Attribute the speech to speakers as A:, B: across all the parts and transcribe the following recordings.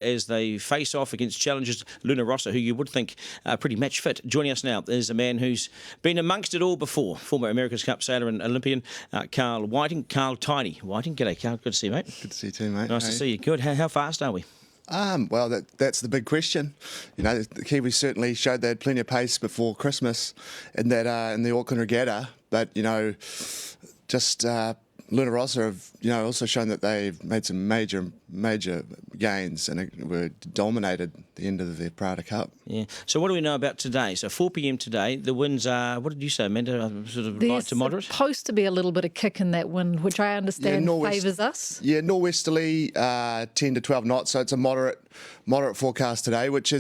A: as they face off against challengers Luna Rossa, who you would think are pretty match fit. Joining us now is a man who's been amongst it all before, former America's Cup sailor and Olympian, Carl Whiting. Carl Tiny Whiting. G'day, Carl. Good to see you, mate.
B: Good to see you too, mate.
A: Nice to see you. Good. How fast are we?
B: Well, that's the big question. You know, the Kiwis certainly showed they had plenty of pace before Christmas in the Auckland Regatta, but just Luna Rossa have also shown that they've made some major gains and were dominated at the end of the Prada Cup.
A: Yeah. So what do we know about today? So 4 p.m. today, the winds are, what did you say, Amanda? Sort of light to moderate?
C: There's supposed to be a little bit of kick in that wind, which I understand favours us.
B: Yeah, norwesterly, 10 to 12 knots. So it's a moderate forecast today, which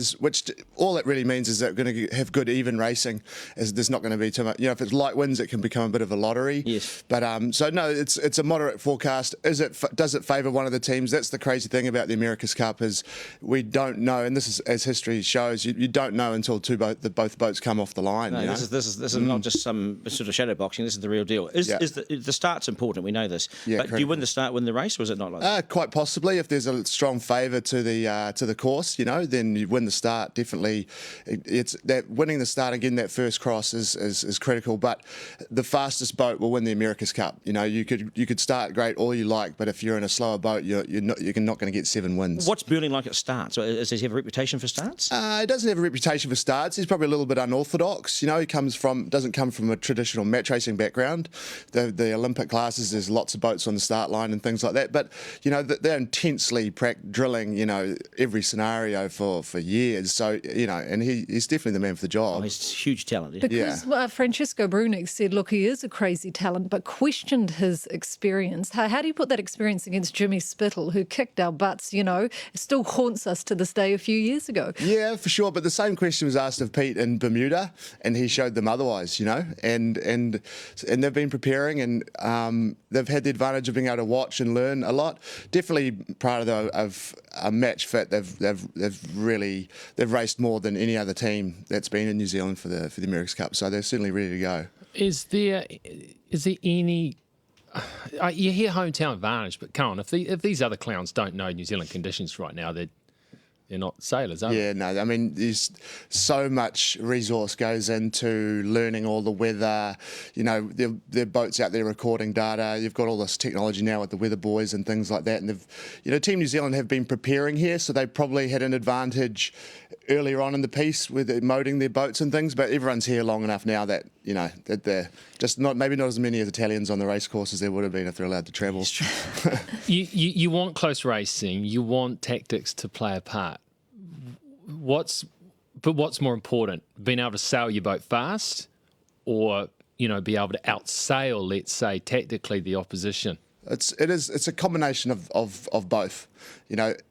B: all it really means is that we're going to have good even racing. As there's not going to be too much. If it's light winds, it can become a bit of a lottery.
A: Yes.
B: But so no, it's a moderate forecast. Does it favour one of the teams? That's the crazy thing about the America's Cup is we don't know, and this is as history shows, you don't know until both boats come off the line.
A: No, this is not just some sort of shadow boxing. This is the real deal. Is the start's important? We know this. Yeah, but correct. Do you win the start, win the race, or is it not like that?
B: Quite possibly. If there's a strong favour to the course, then you win the start. Definitely, it's that winning the start and getting that first cross is critical. But the fastest boat will win the America's Cup. You could start great all you like, but if you're in a slower boat, you're not going to get 7 wins.
A: What's Burling like at starts? Does he have a reputation for starts?
B: He doesn't have a reputation for starts. He's probably a little bit unorthodox. He doesn't come from a traditional match racing background. The Olympic classes, there's lots of boats on the start line and things like that. But they're intensely drilling every scenario for years. So and he's definitely the man for the job.
A: Oh, he's huge talent.
C: Because Francesco Brunick said, look, he is a crazy talent, but questioned his experience. How do you put that experience against Jimmy Spittle, who kicked our butts? It still haunts us to this day a few years ago.
B: Yeah, for sure. But the same question was asked of Pete in Bermuda, and he showed them otherwise. And they've been preparing, and they've had the advantage of being able to watch and learn a lot. Definitely proud of a match fit. They've raced more than any other team that's been in New Zealand for the America's Cup. So they're certainly ready to go.
D: Is there any? You hear hometown advantage, but come on, if these other clowns don't know New Zealand conditions right now, they're not sailors, are they?
B: Yeah, no, I mean, there's so much resource goes into learning all the weather. There are boats out there recording data. You've got all this technology now with the weather buoys and things like that. And Team New Zealand have been preparing here, so they probably had an advantage earlier on in the piece with motoring their boats and things. But everyone's here long enough now that that they're just maybe not as many as Italians on the race course as there would have been if they're allowed to travel.
D: You want close racing. You want tactics to play a part. What's more important, being able to sail your boat fast, or be able to outsail, let's say, tactically the opposition?
B: It's a combination of both.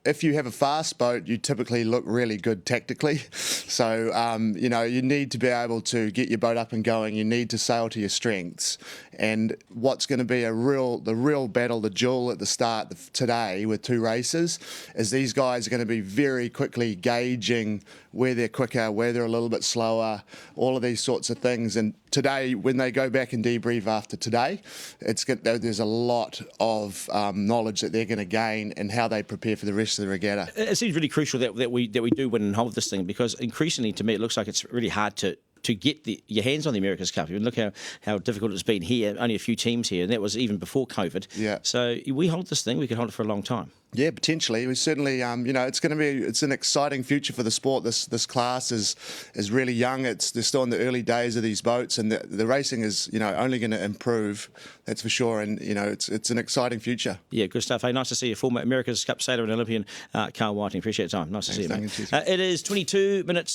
B: If you have a fast boat, you typically look really good tactically. So, you need to be able to get your boat up and going. You need to sail to your strengths. And what's going to be the real battle, the duel at the start today with 2 races, is these guys are going to be very quickly gauging where they're quicker, where they're a little bit slower, all of these sorts of things. And today, when they go back and debrief after today, there's a lot of knowledge that they're going to gain and how they prepare for the rest of the regatta.
A: It seems really crucial that we do win and hold this thing, because increasingly to me it looks like it's really hard to get your hands on the America's Cup. Look how difficult it's been here, only a few teams here, and that was even before COVID.
B: Yeah.
A: So we hold this thing, we could hold it for a long time.
B: Yeah, potentially. We certainly, it's an exciting future for the sport. This class is really young. They're still in the early days of these boats, and the racing is, only going to improve. That's for sure. And it's an exciting future.
A: Yeah, good stuff. Hey, nice to see you, former America's Cup sailor and Olympian Carl Whiting. Appreciate your time. Nice to see you, mate. It is 22 minutes.